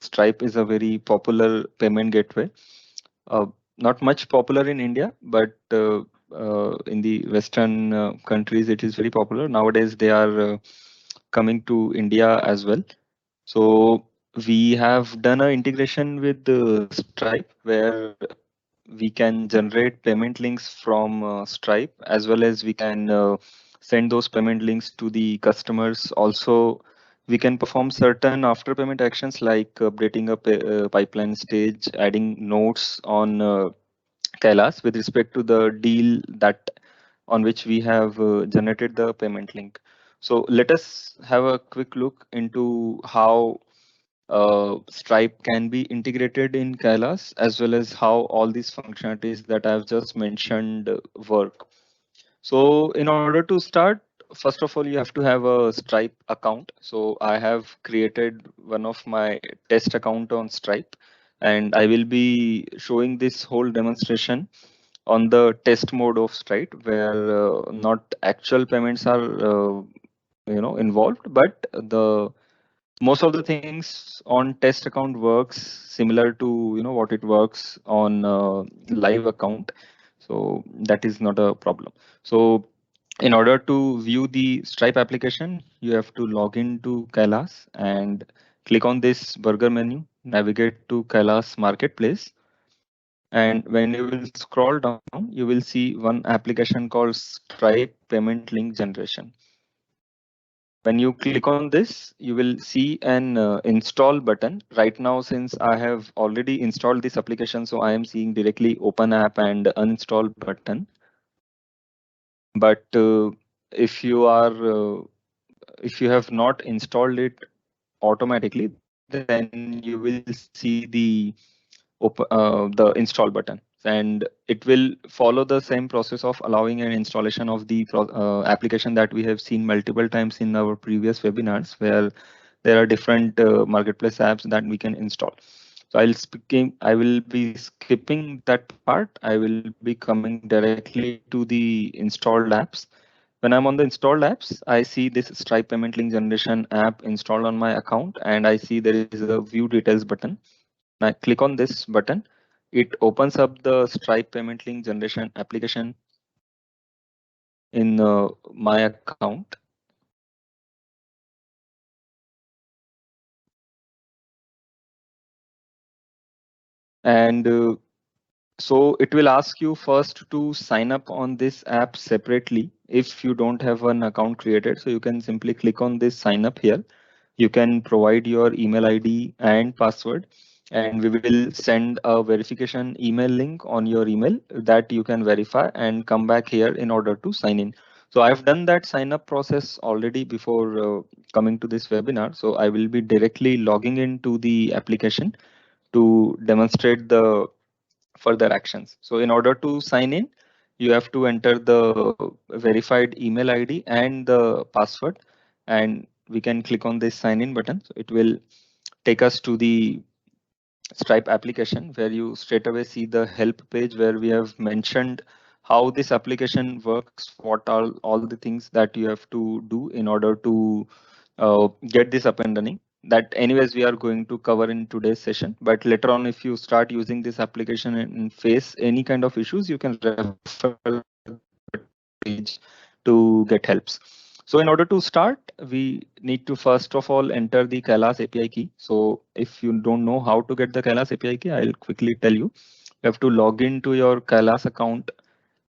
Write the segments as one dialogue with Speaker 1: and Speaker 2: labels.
Speaker 1: Stripe is a very popular payment gateway. Uh, Not much popular in India, but in the Western countries, it is very popular. Nowadays, they are coming to India as well. So we have done an integration with Stripe where we can generate payment links from Stripe, as well as we can send those payment links to the customers. Also, we can perform certain after payment actions like updating a pipeline stage, adding notes on Kailas with respect to the deal that on which we have generated the payment link. So let us have a quick look into how Stripe can be integrated in Kailas, as well as how all these functionalities that I've just mentioned work. So in order to start, first of all, you have to have a Stripe account. So I have created one of my test account on Stripe, and I will be showing this whole demonstration on the test mode of Stripe, where not actual payments are involved, but the most of the things on test account works similar to what it works on live account, so that is not a problem. So in order to view the Stripe application, you have to log into Kailas and click on this burger menu, navigate to Kailas Marketplace, and when you will scroll down, you will see one application called Stripe Payment Link Generation. When you click on this, you will see an install button. Right now, since I have already installed this application, so I am seeing directly open app and uninstall button. But if you have not installed it automatically, then you will see the install button, and it will follow the same process of allowing an installation of the application that we have seen multiple times in our previous webinars, where there are different marketplace apps that we can install. So I will be skipping that part. I will be coming directly to the installed apps. When I'm on the installed apps, I see this Stripe payment link generation app installed on my account, and I see there is a view details button. When I click on this button, it opens up the Stripe payment link generation application in my account. And so it will ask you first to sign up on this app separately if you don't have an account created. So you can simply click on this sign up here. You can provide your email ID and password, and we will send a verification email link on your email that you can verify and come back here in order to sign in. So I've done that sign up process already before coming to this webinar. So I will be directly logging into the application to demonstrate the further actions. So in order to sign in, you have to enter the verified email ID and the password, and we can click on this sign in button. So it will take us to the Stripe application, where you straight away see the help page where we have mentioned how this application works, what are all the things that you have to do in order to get this up and running. That anyways we are going to cover in today's session, but later on if you start using this application and face any kind of issues, you can refer page to get helps. So in order to start, we need to first of all enter the Kylas API key. So if you don't know how to get the Kylas API key, I'll quickly tell you. You have to log into your Kylas account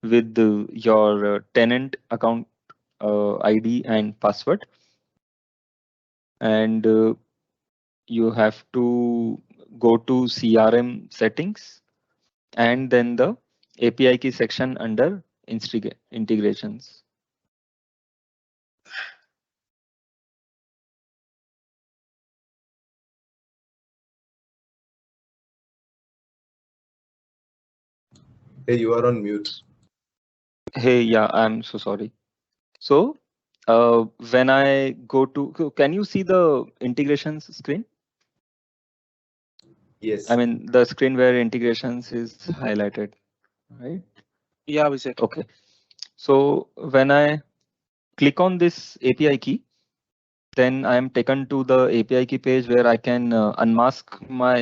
Speaker 1: with your tenant account ID and password, and you have to go to CRM settings and then the API key section under integrations.
Speaker 2: Hey, you are on mute.
Speaker 1: Hey, yeah, I'm so sorry. So when I go to, can you see the integrations screen?
Speaker 2: Yes.
Speaker 1: I mean, the screen where integrations is highlighted, right?
Speaker 3: Yeah, Abhishek.
Speaker 1: Okay. So when I click on this API key, then I am taken to the API key page where I can unmask my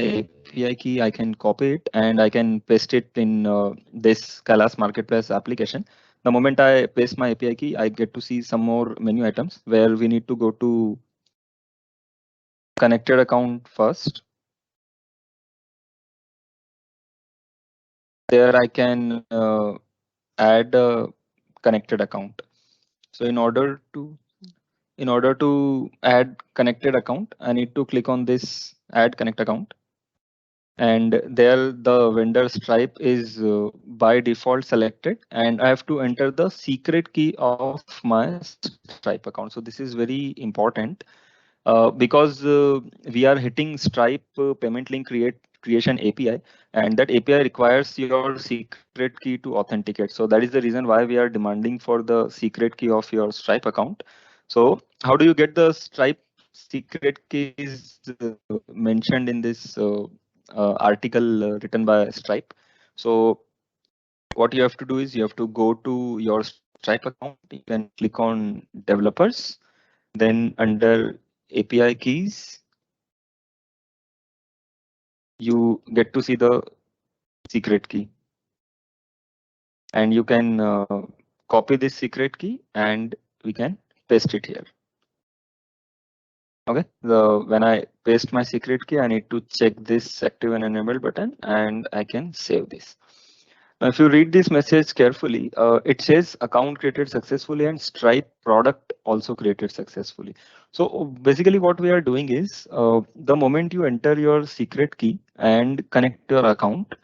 Speaker 1: API key. I can copy it and I can paste it in this Kylas Marketplace application. The moment I paste my API key, I get to see some more menu items where we need to go to connected account first. There I can add a connected account. So in order to add connected account, I need to click on this add connect account. And there the vendor Stripe is by default selected, and I have to enter the secret key of my Stripe account. So this is very important because we are hitting Stripe payment link creation API, and that API requires your secret key to authenticate. So that is the reason why we are demanding for the secret key of your Stripe account. So how do you get the Stripe secret keys mentioned in this article written by Stripe? So what you have to do is you have to go to your Stripe account. You can click on developers, then under API keys, you get to see the secret key, and you can copy this secret key and we can paste it here. Okay, when I paste my secret key, I need to check this active and enable button and I can save this. Now, if you read this message carefully, it says account created successfully and Stripe product also created successfully. So basically what we are doing is the moment you enter your secret key and connect your account,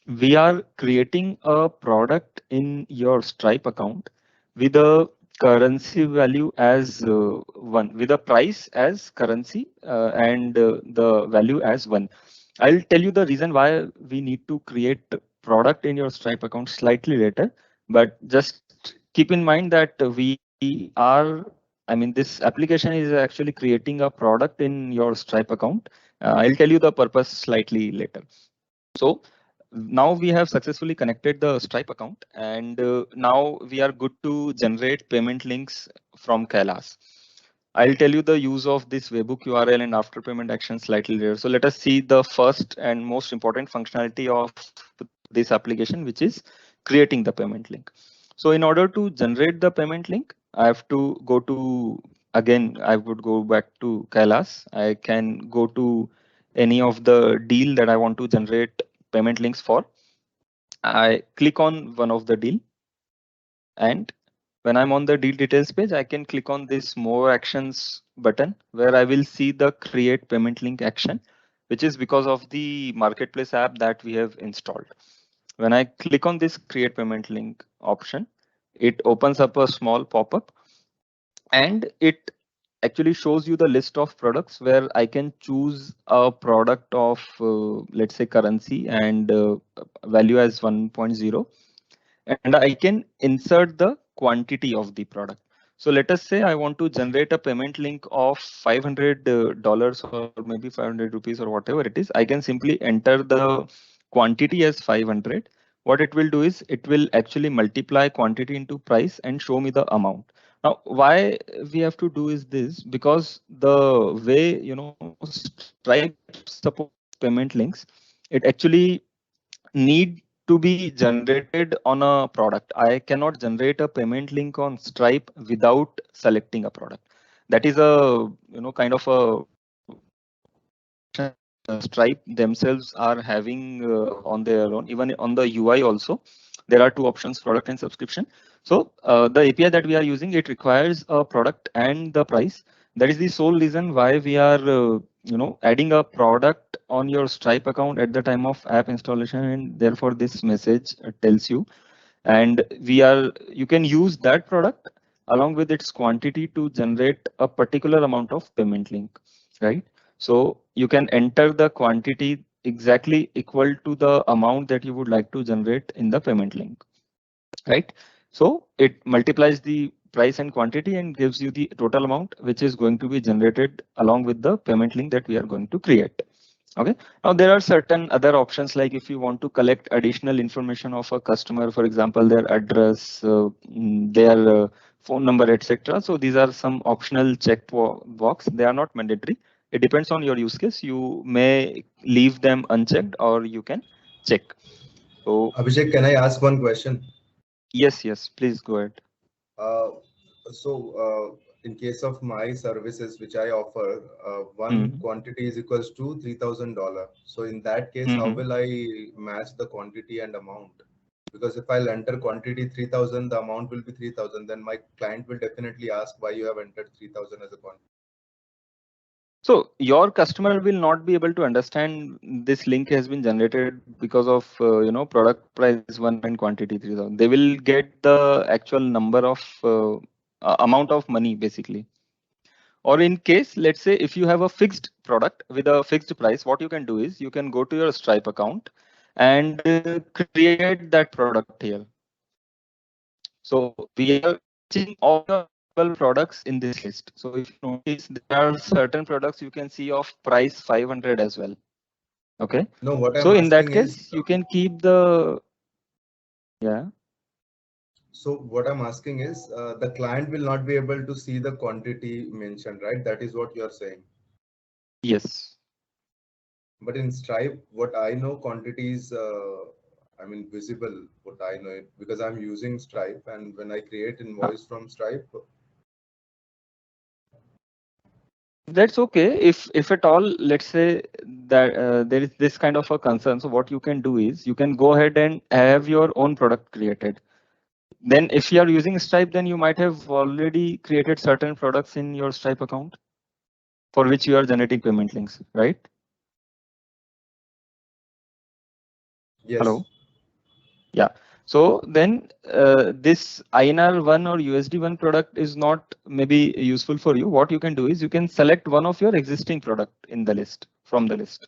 Speaker 1: we are creating a product in your Stripe account with a currency value as 1, with a price as currency and the value as 1. I'll tell you the reason why we need to create product in your Stripe account slightly later, but just keep in mind that this application is actually creating a product in your Stripe account. I'll tell you the purpose slightly later. So now we have successfully connected the Stripe account, and now we are good to generate payment links from Kylas. I'll tell you the use of this webhook URL and after payment action slightly later. So let us see the first and most important functionality of this application, which is creating the payment link. So in order to generate the payment link, I have to go to, again, I would go back to Kylas. I can go to any of the deal that I want to generate payment links for. I click on one of the deal, and when I'm on the deal details page, I can click on this more actions button where I will see the create payment link action, which is because of the marketplace app that we have installed. When I click on this create payment link option, it opens up a small pop-up and it actually shows you the list of products where I can choose a product of let's say currency and value as 1.0, and I can insert the quantity of the product. So let us say I want to generate a payment link of $500 or maybe 500 rupees or whatever it is. I can simply enter the quantity as 500. What it will do is it will actually multiply quantity into price and show me the amount. Now, why we have to do is this, because the way, Stripe supports payment links, it actually need to be generated on a product. I cannot generate a payment link on Stripe without selecting a product. That is a kind of a Stripe themselves are having on their own. Even on the UI also, there are two options, product and subscription. So the API that we are using, it requires a product and the price. That is the sole reason why we are adding a product on your Stripe account at the time of app installation, and therefore this message tells you. And you can use that product along with its quantity to generate a particular amount of payment link, right? So you can enter the quantity exactly equal to the amount that you would like to generate in the payment link, right? So it multiplies the price and quantity and gives you the total amount, which is going to be generated along with the payment link that we are going to create. Okay. Now there are certain other options, like if you want to collect additional information of a customer, for example, their address, their phone number, etc. So these are some optional check box. They are not mandatory. It depends on your use case. You may leave them unchecked or you can check. So
Speaker 2: Abhishek, can I ask one question?
Speaker 1: yes, please go ahead.
Speaker 2: Uh, in case of my services which I offer, one
Speaker 1: Mm-hmm.
Speaker 2: quantity is equals to $3,000. So in that case, how
Speaker 1: Mm-hmm.
Speaker 2: will I match the quantity and amount? Because if I'll enter quantity 3,000, the amount will be 3,000. Then my client will definitely ask why you have entered 3,000 as a quantity.
Speaker 1: So your customer will not be able to understand this link has been generated because of product price 1 and quantity 3,000. They will get the actual number of amount of money basically. Or in case, let's say if you have a fixed product with a fixed price, what you can do is you can go to your Stripe account and create that product here. So we are fetching all your available products in this list. So if you notice, there are certain products you can see of price 500 as well. Okay.
Speaker 2: No, what I'm
Speaker 1: So in that
Speaker 2: asking is,
Speaker 1: case, you can keep the, yeah,
Speaker 2: so what I'm asking is, the client will not be able to see the quantity mentioned, right? That is what you're saying.
Speaker 1: yes.
Speaker 2: But in Stripe, what I know, quantities, I mean, visible, what I know it because I'm using Stripe, and when I create invoice from Stripe,
Speaker 1: That's okay. If at all, let's say that there is this kind of a concern. So what you can do is you can go ahead and have your own product created. Then if you are using Stripe, then you might have already created certain products in your Stripe account for which you are generating payment links, right?
Speaker 2: yes.
Speaker 1: Hello. Yeah. So then this INR1 or USD1 product is not maybe useful for you. What you can do is you can select one of your existing product in the list from the list.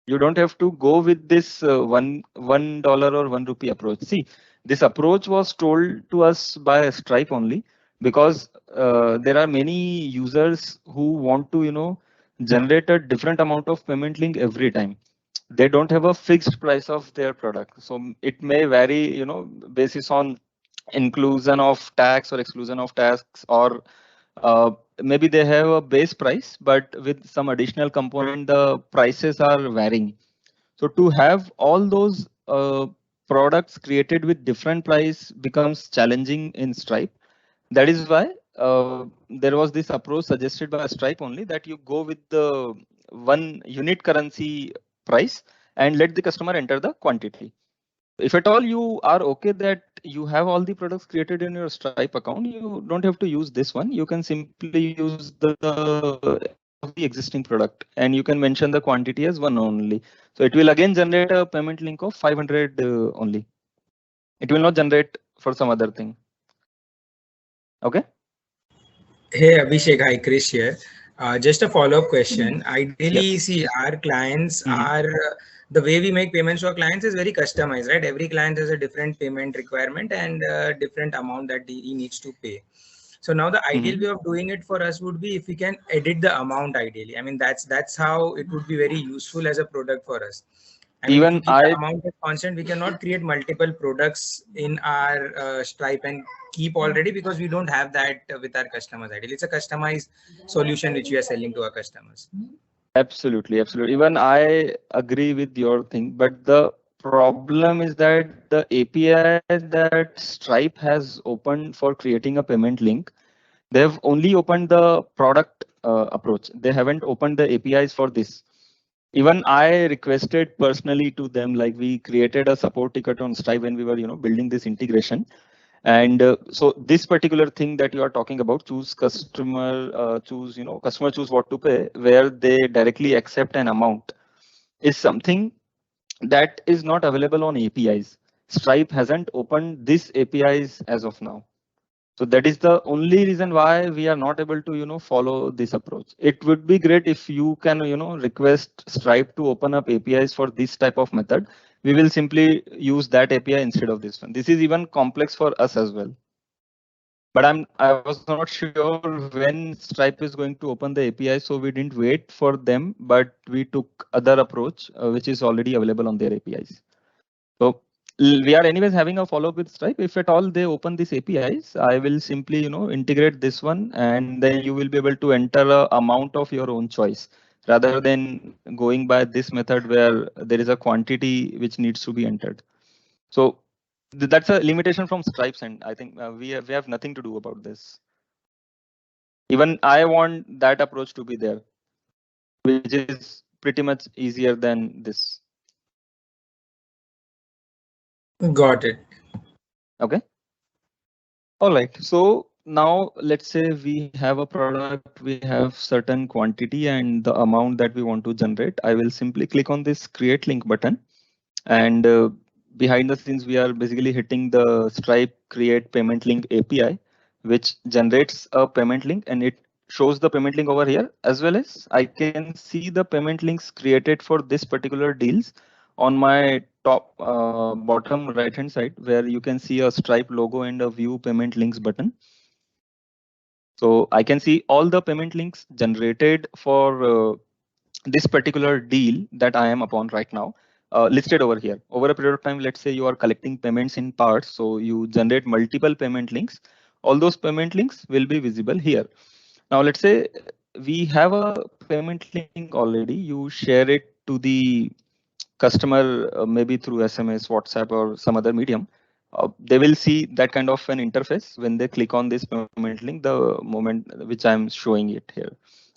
Speaker 1: You don't have to go with this $1 or ₹1 approach. See, this approach was told to us by Stripe only because there are many users who want to generate a different amount of payment link every time. They don't have a fixed price of their product, so it may vary basis on inclusion of tax or exclusion of tax, or maybe they have a base price but with some additional component the prices are varying. So to have all those products created with different price becomes challenging in Stripe. That is why there was this approach suggested by Stripe only, that you go with the one unit currency price and let the customer enter the quantity. If at all you are okay that you have all the products created in your Stripe account, you don't have to use this one. You can simply use the any of the existing product and you can mention the quantity as one only. So it will again generate a payment link of 500 only. It will not generate for some other thing. Okay.
Speaker 3: Hey Abhishek, hi Krish here. Just a follow-up question.
Speaker 1: Yep.
Speaker 3: Ideally, see, our clients
Speaker 1: Mhm.
Speaker 3: are the way we make payments to our clients is very customized, right? Every client has a different payment requirement and different amount that he needs to pay. So now the ideal
Speaker 1: Mhm.
Speaker 3: way of doing it for us would be if we can edit the amount ideally. I mean, that's how it would be very useful as a product for us. I mean, if we
Speaker 1: Even
Speaker 3: keep the
Speaker 1: I
Speaker 3: amount as constant, we cannot create multiple products in our Stripe and keep already because we don't have that with our customers. Ideally, it's a customized solution which we are selling to our customers.
Speaker 1: absolutely. Even I agree with your thing, but the problem is that the API that Stripe has opened for creating a payment link, they've only opened the product approach. They haven't opened the APIs for this. Even I requested personally to them, like we created a support ticket on Stripe when we were, building this integration. And so this particular thing that you are talking about, customer choose what to pay, where they directly accept an amount, is something that is not available on APIs. Stripe hasn't opened this APIs as of now. So that is the only reason why we are not able to, follow this approach. It would be great if you can, request Stripe to open up APIs for this type of method. We will simply use that API instead of this one. This is even complex for us as well. But I was not sure when Stripe is going to open the API, so we didn't wait for them, but we took other approach, which is already available on their APIs. So we are anyways having a follow-up with Stripe. If at all they open these APIs, I will simply, integrate this one, and then you will be able to enter a amount of your own choice rather than going by this method where there is a quantity which needs to be entered. So that's a limitation from Stripe's end. I think we have nothing to do about this. Even I want that approach to be there, which is pretty much easier than this.
Speaker 3: Got it.
Speaker 1: Okay. All right. So now let's say we have a product, we have certain quantity and the amount that we want to generate. I will simply click on this create link button, and behind the scenes, we are basically hitting the Stripe create payment link API, which generates a payment link, and it shows the payment link over here, as well as I can see the payment links created for this particular deals on my top bottom right hand side, where you can see a Stripe logo and a view payment links button. So I can see all the payment links generated for this particular deal that I am upon right now, listed over here. Over a period of time, let's say you are collecting payments in parts, so you generate multiple payment links. All those payment links will be visible here. Now, let's say we have a payment link already. You share it to the customer, maybe through SMS, WhatsApp, or some other medium. They will see that kind of an interface when they click on this payment link the moment which I'm showing it here.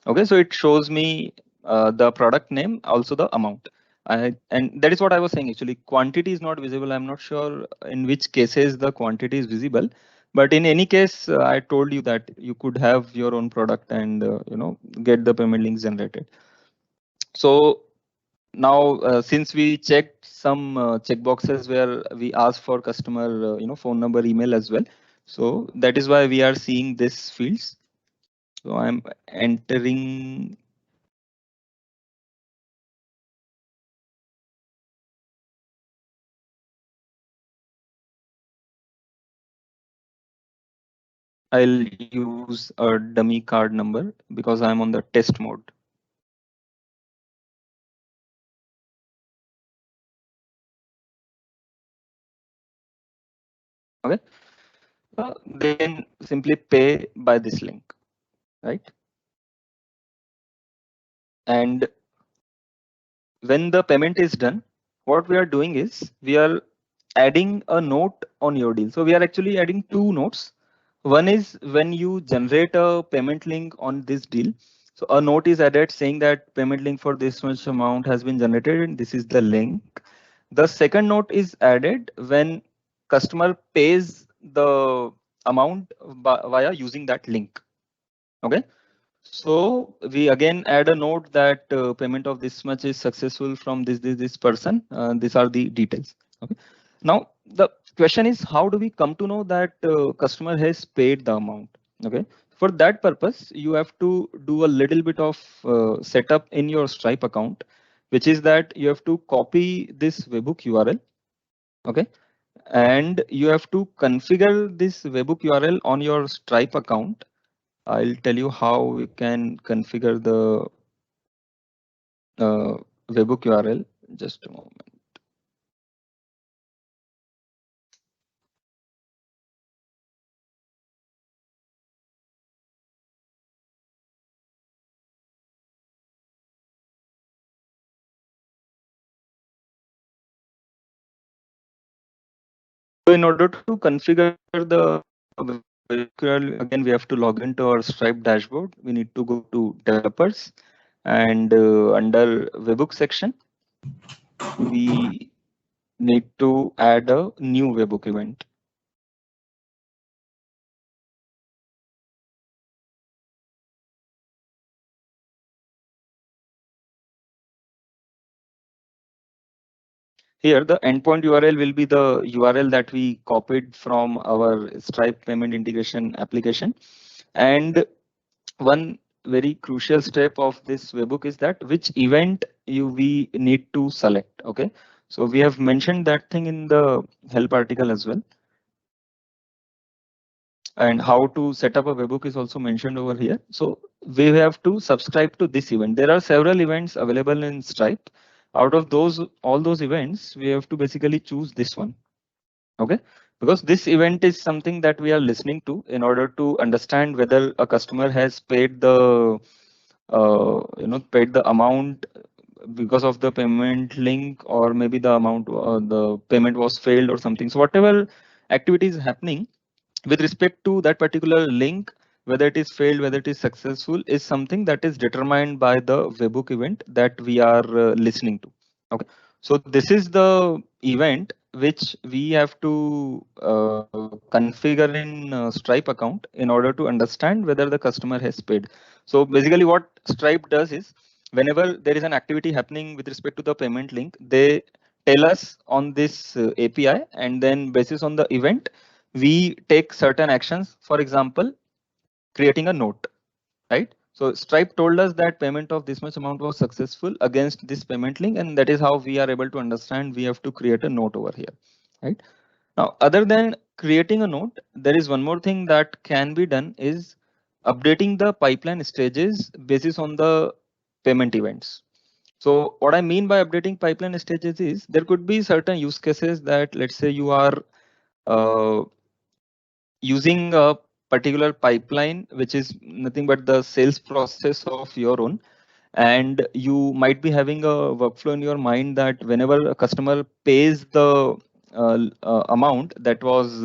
Speaker 1: Okay, so it shows me the product name, also the amount. And that is what I was saying. Actually, quantity is not visible. I'm not sure in which cases the quantity is visible. But in any case, I told you that you could have your own product and get the payment links generated. So now, since we checked some checkboxes where we ask for customer, phone number, email as well. So that is why we are seeing this fields. So I'm entering. I'll use a dummy card number because I'm on the test mode. Okay. Then simply pay by this link, right? And when the payment is done, what we are doing is we are adding a note on your deal. So we are actually adding two notes. One is when you generate a payment link on this deal. So a note is added saying that payment link for this much amount has been generated and this is the link. The second note is added when customer pays the amount via using that link. Okay. So we again add a note that payment of this much is successful from this person. These are the details. Okay. Now the question is, how do we come to know that customer has paid the amount? Okay. For that purpose, you have to do a little bit of setup in your Stripe account, which is that you have to copy this webhook URL. Okay. And you have to configure this webhook URL on your Stripe account. I'll tell you how we can configure the webhook URL. Just a moment. So in order to configure the webhook URL, again, we have to log into our Stripe dashboard. We need to go to developers, and under webhook section, we need to add a new webhook event. Here, the endpoint URL will be the URL that we copied from our Stripe payment integration application. And one very crucial step of this webhook is that which event we need to select. Okay, so we have mentioned that thing in the help article as well. And how to set up a webhook is also mentioned over here. So we have to subscribe to this event. There are several events available in Stripe. Out of those, all those events, we have to basically choose this one. Okay, because this event is something that we are listening to in order to understand whether a customer has paid the paid the amount because of the payment link, or maybe the amount the payment was failed or something. So whatever activity is happening with respect to that particular link, whether it is failed, whether it is successful, is something that is determined by the webhook event that we are listening to. Okay, so this is the event which we have to configure in Stripe account in order to understand whether the customer has paid. So basically what Stripe does is, whenever there is an activity happening with respect to the payment link, they tell us on this API, and then basis on the event we take certain actions. For example, creating a note, right? So Stripe told us that payment of this much amount was successful against this payment link, and that is how we are able to understand we have to create a note over here, right? Now, other than creating a note, there is one more thing that can be done, is updating the pipeline stages basis on the payment events. So what I mean by updating pipeline stages is, there could be certain use cases that, let's say you are uh, using a particular pipeline which is nothing but the sales process of your own, and you might be having a workflow in your mind that whenever a customer pays the amount that was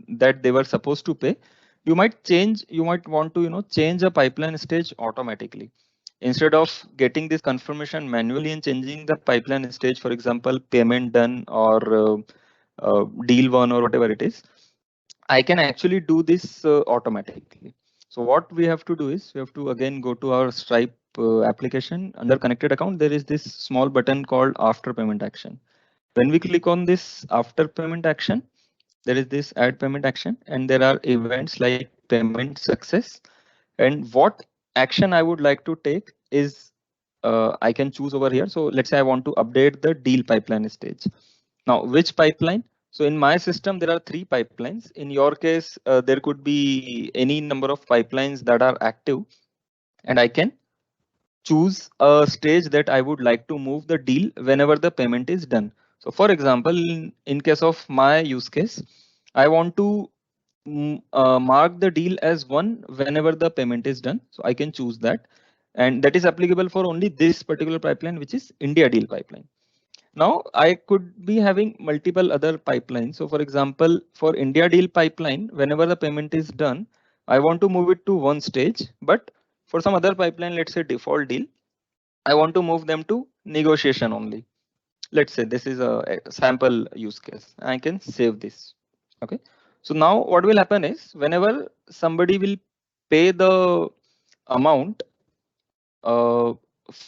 Speaker 1: that they were supposed to pay, you might want to change a pipeline stage automatically, instead of getting this confirmation manually and changing the pipeline stage, for example payment done or deal one or whatever it is. I can actually do this automatically. So what we have to do is, we have to again go to our Stripe application. Under connected account, there is this small button called after payment action. When we click on this after payment action, there is this add payment action, and there are events like payment success. And what action I would like to take is, I can choose over here. So let's say I want to update the deal pipeline stage. Now, which pipeline? So in my system, there are three pipelines. In your case, there could be any number of pipelines that are active, and I can choose a stage that I would like to move the deal whenever the payment is done. So for example, in case of my use case, I want to mark the deal as one whenever the payment is done. So I can choose that. And that is applicable for only this particular pipeline, which is India deal pipeline. Now I could be having multiple other pipelines. So for example, for India deal pipeline, whenever the payment is done, I want to move it to one stage. But for some other pipeline, let's say default deal, I want to move them to negotiation only. Let's say this is a sample use case. I can save this. Okay. So now what will happen is, whenever somebody will pay the amount uh,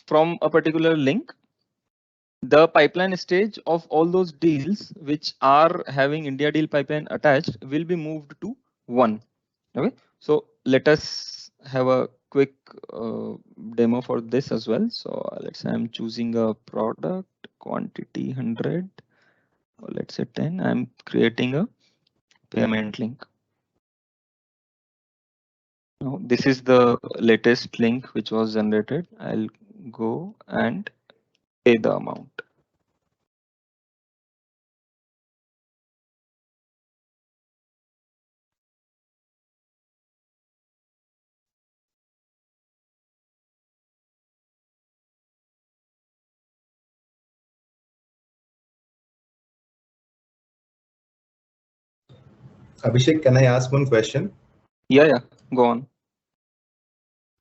Speaker 1: from a particular link, the pipeline stage of all those deals which are having India deal pipeline attached will be moved to one. Okay, so let us have a quick demo for this as well. So let's say I'm choosing a product quantity 100, or let's say 10. I'm creating a payment link. Now this is the latest link which was generated. I'll go and pay the amount.
Speaker 2: Abhishek, can I ask one question?
Speaker 1: Yeah, go on.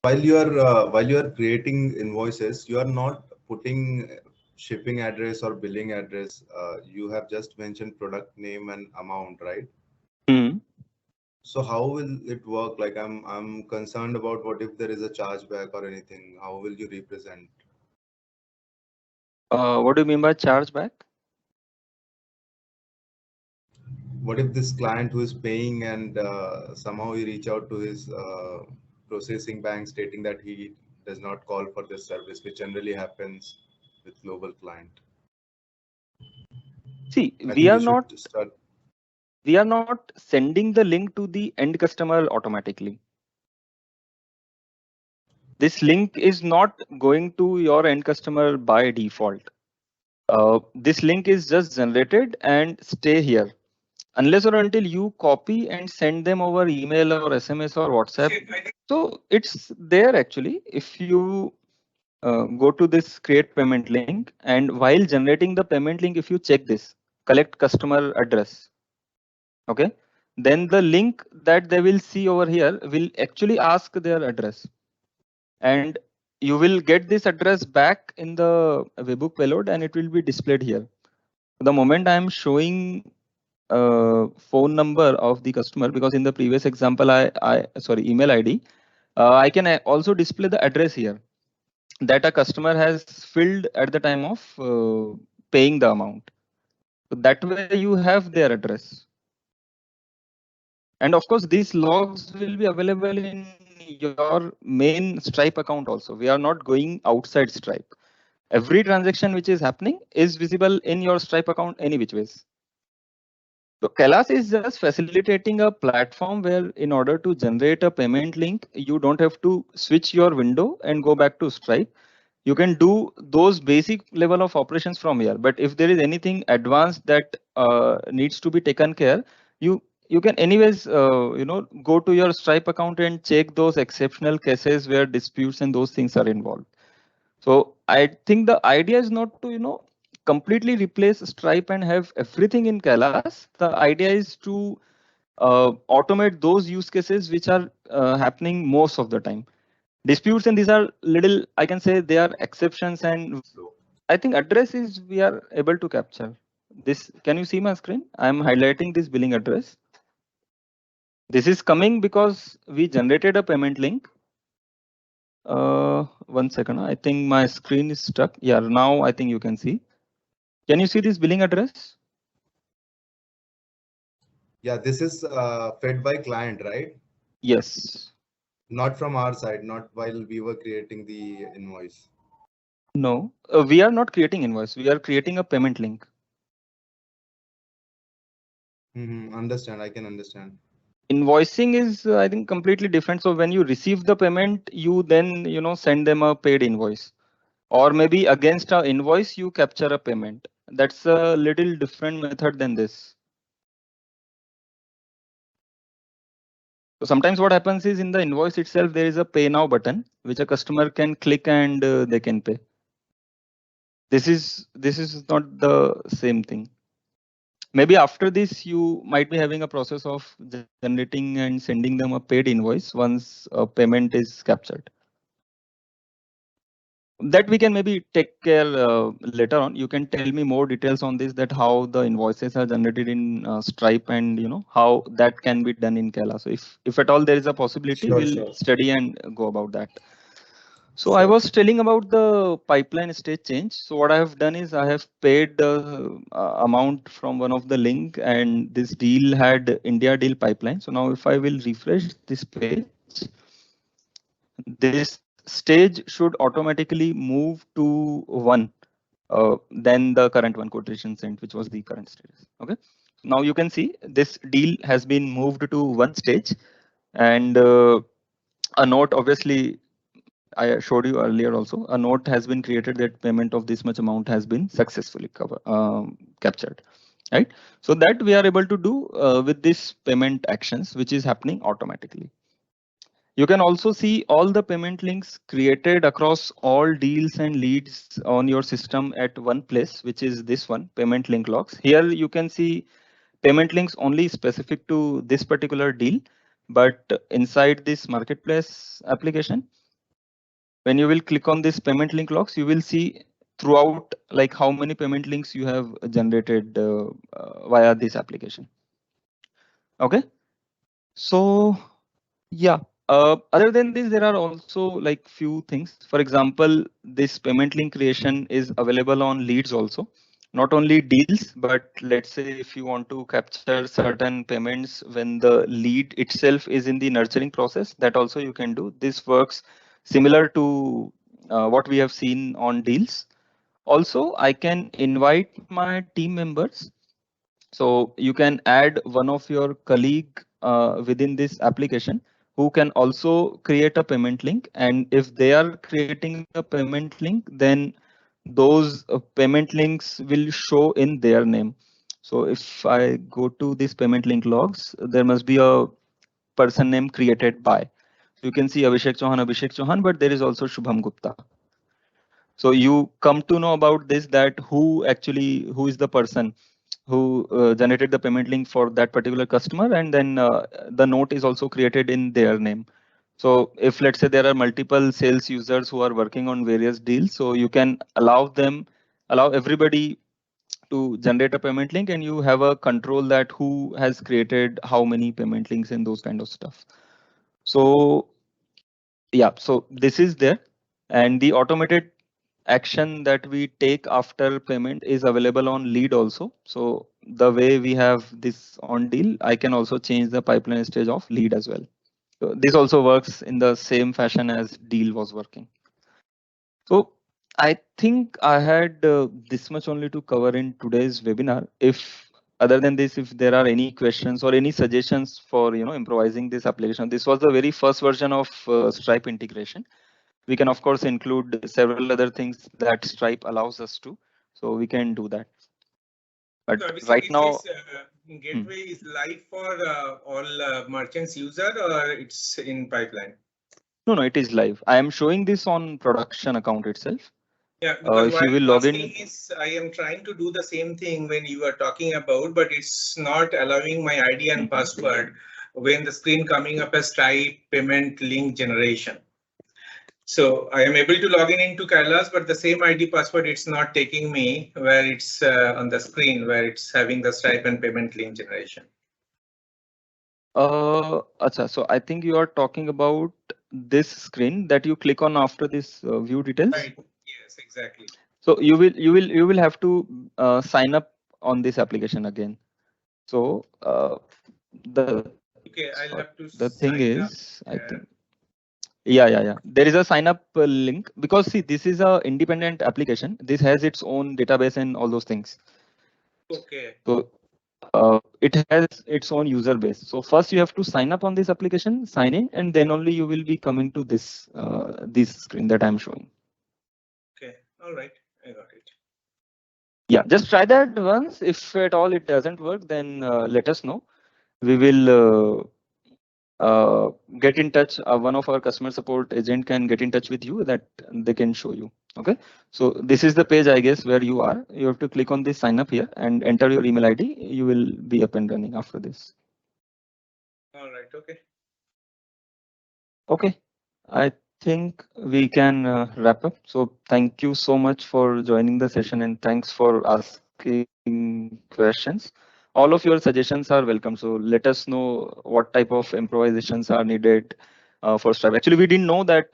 Speaker 2: While you are creating invoices, you are not putting shipping address or billing address. You have just mentioned product name and amount, right?
Speaker 1: Hmm.
Speaker 2: So how will it work? Like I'm concerned about what if there is a chargeback or anything. How will you represent?
Speaker 1: What do you mean by chargeback?
Speaker 2: What if this client who is paying and somehow you reach out to his processing bank stating that he does not call for this service, which generally happens with global client?
Speaker 1: See,
Speaker 2: I think we should start.
Speaker 1: we are not sending the link to the end customer automatically. This link is not going to your end customer by default. This link is just generated and stay here. unless or until you copy and send them over email or SMS or WhatsApp. So it's there actually. If you go to this create payment link, and while generating the payment link, if you check this collect customer address, okay, then the link that they will see over here will actually ask their address, and you will get this address back in the webhook payload and it will be displayed here. The moment I am showing phone number of the customer, because in the previous example I sorry email ID, I can also display the address here that a customer has filled at the time of paying the amount. So that way you have their address. And of course, these logs will be available in your main Stripe account also. We are not going outside Stripe. Every transaction which is happening is visible in your Stripe account any which ways. So Kylas is just facilitating a platform where in order to generate a payment link, you don't have to switch your window and go back to Stripe. You can do those basic level of operations from here. But if there is anything advanced that needs to be taken care, you can anyways go to your Stripe account and check those exceptional cases where disputes and those things are involved. So I think the idea is not to completely replace Stripe and have everything in Kylas. The idea is to automate those use cases which are happening most of the time. Disputes and these are little, I can say they are exceptions, and I think address is we are able to capture. This, can you see my screen? I'm highlighting this billing address. This is coming because we generated a payment link. 1 second, I think my screen is stuck. Yeah, now I think you can see. Can you see this billing address?
Speaker 2: Yeah, this is fed by client, right?
Speaker 1: Yes.
Speaker 2: Not from our side, not while we were creating the invoice.
Speaker 1: No, we are not creating invoice. We are creating a payment link.
Speaker 2: Understand. I can understand.
Speaker 1: Invoicing is, I think, completely different. So when you receive the payment, you then, send them a paid invoice, or maybe against an invoice, you capture a payment. That's a little different method than this. So sometimes what happens is in the invoice itself, there is a pay now button, which a customer can click and they can pay. This is not the same thing. Maybe after this, you might be having a process of generating and sending them a paid invoice once a payment is captured. That we can maybe take care later on. You can tell me more details on this, that how the invoices are generated in Stripe, and how that can be done in Kylas. So if at all there is a possibility, we'll study and go about that. So I was telling about the pipeline state change. So what I have done is I have paid the amount from one of the link, and this deal had India deal pipeline. So now if I will refresh this page, this stage should automatically move to 1, then the current one quotation sent, which was the current status. Okay. Now you can see this deal has been moved to 1 stage, and a note, obviously, I showed you earlier also, a note has been created that payment of this much amount has been successfully captured, right? So that we are able to do with this payment actions, which is happening automatically. You can also see all the payment links created across all deals and leads on your system at one place, which is this one, payment link logs. Here you can see payment links only specific to this particular deal, but inside this marketplace application, when you will click on this payment link logs, you will see throughout like how many payment links you have generated via this application. Okay, so yeah. Other than this, there are also like few things. For example, this payment link creation is available on leads also. Not only deals, but let's say if you want to capture certain payments when the lead itself is in the nurturing process, that also you can do. This works similar to what we have seen on deals. Also, I can invite my team members. So you can add one of your colleague within this application who can also create a payment link. And if they are creating a payment link, then those payment links will show in their name. So if I go to this payment link logs, there must be a person name created by. So you can see Abhishek Chauhan, but there is also Shubham Gupta. So you come to know about this, that who is the person who generated the payment link for that particular customer, and then the note is also created in their name. So if let's say there are multiple sales users who are working on various deals, so you can allow everybody to generate a payment link, and you have a control that who has created how many payment links and those kind of stuff. So yeah, so this is there, and the automated action that we take after payment is available on lead also. So the way we have this on deal, I can also change the pipeline stage of lead as well. So this also works in the same fashion as deal was working. So I think I had this much only to cover in today's webinar. If other than this, if there are any questions or any suggestions for improvising this application, this was the very first version of Stripe integration. We can of course include several other things that Stripe allows us to, so we can do that. But
Speaker 3: So Abhishek,
Speaker 1: right
Speaker 3: is
Speaker 1: now,
Speaker 3: this gateway is live for all merchants user, or it's in pipeline?
Speaker 1: no, it is live. I am showing this on production account itself.
Speaker 3: Yeah, because
Speaker 1: If
Speaker 3: why
Speaker 1: you will
Speaker 3: I'm
Speaker 1: log
Speaker 3: asking
Speaker 1: in,
Speaker 3: is I am trying to do the same thing when you are talking about, but it's not allowing my ID and password when the screen coming up as Stripe payment link generation. So I am able to log in into Kailas, but the same ID password, it's not taking me where it's on the screen where it's having the Stripe and payment link generation.
Speaker 1: Acha, so I think you are talking about this screen that you click on after this view details.
Speaker 3: Right. Yes, exactly.
Speaker 1: So you will have to sign up on this application again. So the
Speaker 3: Okay, I'll
Speaker 1: sorry,
Speaker 3: have to
Speaker 1: the thing
Speaker 3: sign up
Speaker 1: is, I
Speaker 3: there.
Speaker 1: think yeah. There is a sign up link, because see, this is a independent application. This has its own database and all those things.
Speaker 3: Okay.
Speaker 1: So it has its own user base. So first you have to sign up on this application, sign in, and then only you will be coming to this screen that I'm showing.
Speaker 3: Okay. All right. I got it.
Speaker 1: Yeah, just try that once. If at all it doesn't work, then let us know. We will get in touch. One of our customer support agent can get in touch with you, that they can show you. Okay, so this is the page, I guess, where you are. You have to click on this sign up here and enter your email ID. You will be up and running after this.
Speaker 3: All right. Okay.
Speaker 1: Okay, I think we can wrap up. So thank you so much for joining the session, and thanks for asking questions. All of your suggestions are welcome. So let us know what type of improvisations are needed for Stripe. Actually, we didn't know that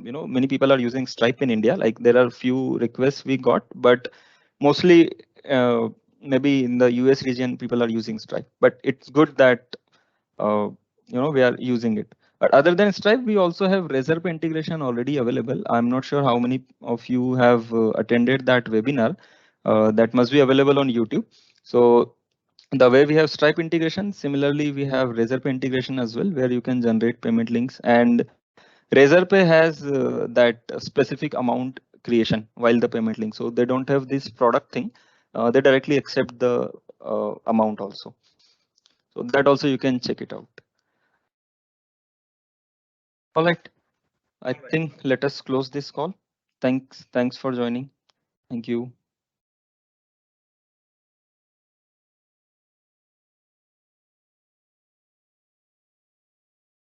Speaker 1: many people are using Stripe in India. Like, there are few requests we got, but mostly maybe in the US region people are using Stripe. But it's good that we are using it. But other than Stripe, we also have Reserve integration already available. I'm not sure how many of you have attended that webinar. That must be available on YouTube. So the way we have Stripe integration, similarly we have Razorpay integration as well, where you can generate payment links. And Razorpay has that specific amount creation while the payment link. So they don't have this product thing. They directly accept the amount also. So that also you can check it out. All right. I think let us close this call. Thanks for joining. Thank you.